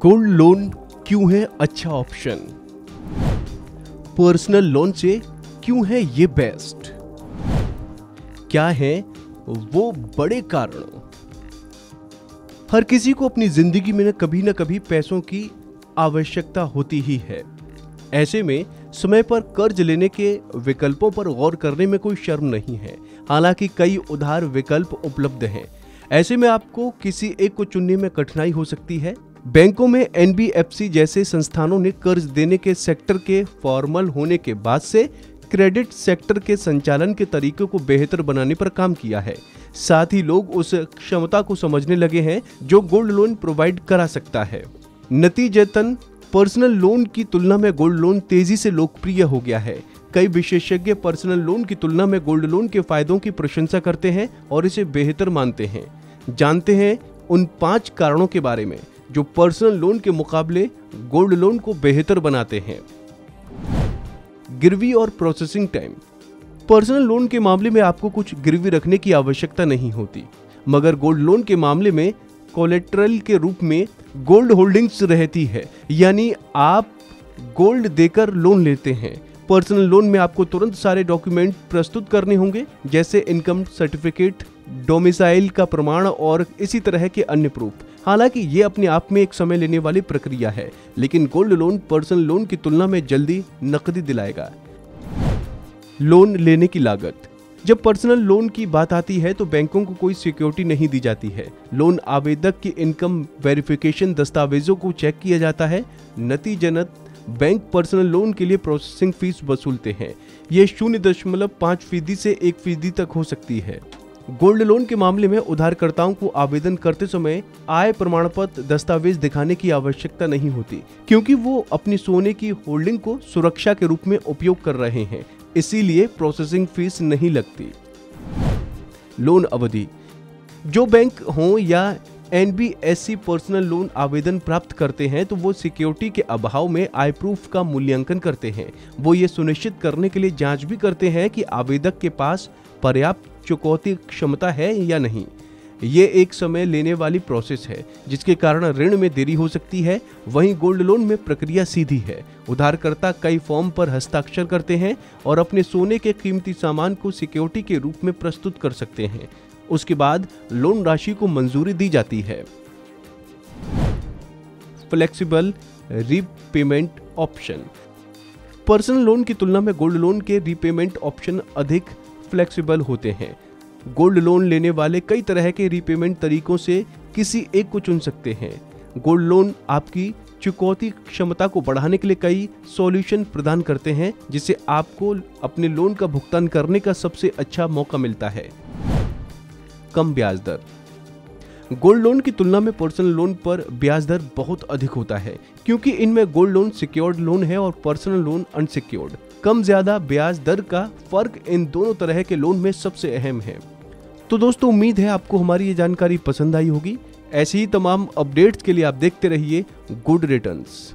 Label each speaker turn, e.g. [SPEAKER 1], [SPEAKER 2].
[SPEAKER 1] Gold loan क्यों है अच्छा ऑप्शन? पर्सनल लोन से क्यों है ये बेस्ट? क्या है वो बड़े कारण? हर किसी को अपनी जिंदगी में न कभी पैसों की आवश्यकता होती ही है। ऐसे में समय पर कर्ज लेने के विकल्पों पर गौर करने में कोई शर्म नहीं है। हालांकि कई उधार विकल्प उपलब्ध हैं। ऐसे में आपको किसी एक को चुनने में कठिनाई हो सकती है। बैंकों में एनबीएफसी जैसे संस्थानों ने कर्ज देने के सेक्टर के फॉर्मल होने के बाद से क्रेडिट सेक्टर के संचालन के तरीकों को बेहतर बनाने पर काम किया है। साथ ही लोग उस क्षमता को समझने लगे हैं जो गोल्ड लोन प्रोवाइड करा सकता है। नतीजतन पर्सनल लोन की तुलना में गोल्ड लोन तेजी से लोकप्रिय हो गया है। कई विशेषज्ञ पर्सनल लोन की तुलना में गोल्ड लोन के फायदों की प्रशंसा करते हैं और इसे बेहतर मानते हैं। जानते हैं उन 5 कारणों के बारे में जो पर्सनल लोन के मुकाबले गोल्ड लोन को बेहतर बनाते हैं। गिरवी और प्रोसेसिंग टाइम। पर्सनल लोन के मामले में आपको कुछ गिरवी रखने की आवश्यकता नहीं होती, मगर गोल्ड लोन के मामले में कोलेटरल के रूप में गोल्ड होल्डिंग्स रहती है, यानी आप गोल्ड देकर लोन लेते हैं। पर्सनल लोन में आपको तुरंत सारे डॉक्यूमेंट प्रस्तुत करने होंगे, जैसे इनकम सर्टिफिकेट, डोमिसाइल का प्रमाण और इसी तरह के अन्य प्रूफ। हालांकि ये अपने आप में एक समय लेने वाली प्रक्रिया है, लेकिन गोल्ड लोन पर्सनल लोन की तुलना में जल्दी नकदी दिलाएगा। लोन लेने की लागत। जब पर्सनल लोन की बात आती है तो बैंकों को कोई सिक्योरिटी नहीं दी जाती है। लोन आवेदक की इनकम वेरिफिकेशन दस्तावेजों को चेक किया जाता है। नतीजतन बैंक पर्सनल लोन के लिए प्रोसेसिंग फीस वसूलते हैं। ये 0.5% से 1% तक हो सकती है। गोल्ड लोन के मामले में उधारकर्ताओं को आवेदन करते समय आय प्रमाण पत्र दस्तावेज दिखाने की आवश्यकता नहीं होती, क्योंकि वो अपनी सोने की होल्डिंग को सुरक्षा के रूप में उपयोग कर रहे हैं। इसीलिए प्रोसेसिंग फीस नहीं लगती। लोन अवधि। जो बैंक हो या एनबीएफसी पर्सनल लोन आवेदन प्राप्त करते हैं तो वो सिक्योरिटी के अभाव में आय प्रूफ का मूल्यांकन करते हैं। वो ये सुनिश्चित करने के लिए जांच भी करते हैं कि आवेदक के पास पर्याप्त चुकौती क्षमता है या नहीं। ये एक समय लेने वाली प्रोसेस है, जिसके कारण ऋण में देरी हो सकती है। वहीं गोल्ड लोन में प्रक्रिया सीधी है। उधारकर्ता कई फॉर्म पर हस्ताक्षर करते हैं और अपने सोने के कीमती सामान को सिक्योरिटी के रूप में प्रस्तुत कर सकते हैं। उसके बाद लोन राशि को मंजूरी दी जाती है। Flexible repayment option. Personal loan की तुलना में गोल्ड लोन के रीपेमेंट ऑप्शन अधिक फ्लेक्सिबल होते हैं। गोल्ड लोन लेने वाले कई तरह के रीपेमेंट तरीकों से किसी एक को चुन सकते हैं। गोल्ड लोन आपकी चुकौती क्षमता को बढ़ाने के लिए कई सॉल्यूशन प्रदान करते हैं, जिससे आपको अपने लोन का भुगतान करने का सबसे अच्छा मौका मिलता है। कम ब्याज दर। गोल्ड लोन की तुलना में पर्सनल लोन पर ब्याज दर बहुत अधिक होता है, क्योंकि इनमें गोल्ड लोन सिक्योर्ड लोन है और पर्सनल लोन अनसिक्योर्ड। कम ज्यादा ब्याज दर का फर्क इन दोनों तरह के लोन में सबसे अहम है। तो दोस्तों, उम्मीद है आपको हमारी ये जानकारी पसंद आई होगी। ऐसी ही तमाम अपडेट्स के लिए आप देखते रहिए गुड रिटर्न्स।